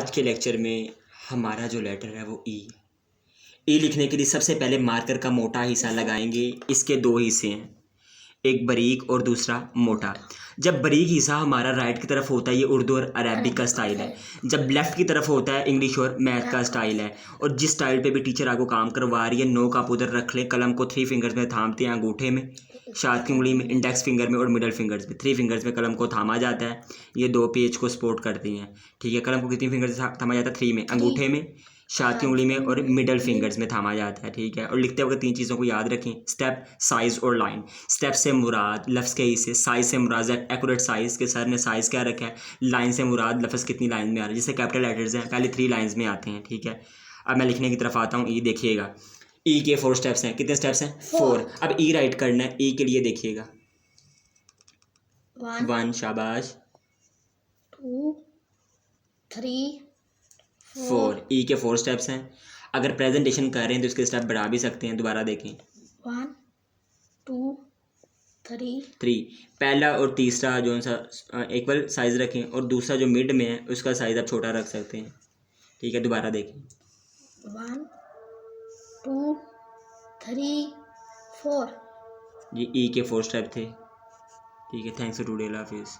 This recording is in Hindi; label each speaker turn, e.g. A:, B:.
A: आज के लेक्चर में हमारा जो लेटर है वो ई। ई लिखने के लिए सबसे पहले मार्कर का मोटा हिस्सा लगाएंगे। इसके दो हिस्से हैं, एक बारीक और दूसरा मोटा। जब बारीक हिस्सा हमारा राइट की तरफ होता है ये उर्दू और अरबिक का स्टाइल है, जब लेफ़्ट की तरफ होता है इंग्लिश और मैथ का स्टाइल है। और जिस स्टाइल पे भी टीचर आपको काम करवा रही है, नोक आप उधर रख लें, कलम को 3 फिंगर्स में थामते हैं, अंगूठे में, शाद की उंगली में, इंडेक्स फिंगर में और मिडल फिंगर्स में। 3 फिंगर्स में कलम को थामा जाता है, ये 2 पेज को सपोर्ट करती हैं। ठीक है, कलम को कितनी फिंगर से थामा जाता है? 3 में, अंगूठे में, शाद की उंगली में और मिडल फिंगर्स में थामा जाता है। ठीक है, और लिखते वक्त 3 चीज़ों को याद रखें, स्टेप, साइज़ और लाइन। स्टेप से मुराद लफ्ज़ के हिस्से, साइज़ से मुराद एक्यूरेट साइज़ के सर ने साइज़ क्या रखा है, लाइन से मुराद लफ्ज़ कितनी लाइन में आ रहा है। जैसे कैपिटल लेटर्स हैं पहले 3 लाइन्स में आते हैं। ठीक है, अब मैं लिखने की तरफ आता हूँ। ई देखिएगा, ई के 4 स्टेप्स हैं। कितने स्टेप्स हैं? 4। अब ई राइट करना है। ई के लिए देखिएगा, 1, शाबाश,
B: 2 3
A: 4। ई के 4 स्टेप्स हैं। अगर प्रेजेंटेशन कर रहे हैं तो इसके स्टेप बढ़ा भी सकते हैं। दोबारा देखें,
B: 1 2 3
A: 3। पहला और तीसरा जो सा इक्वल साइज़ रखें और दूसरा जो मिड में है उसका साइज़ आप छोटा रख सकते हैं। ठीक है, दोबारा देखें,
B: 1 2 3 4।
A: ये ई के 4 स्टेप थे। ठीक है, थैंक्स फॉर टुडे, अल्लाह हाफिज़।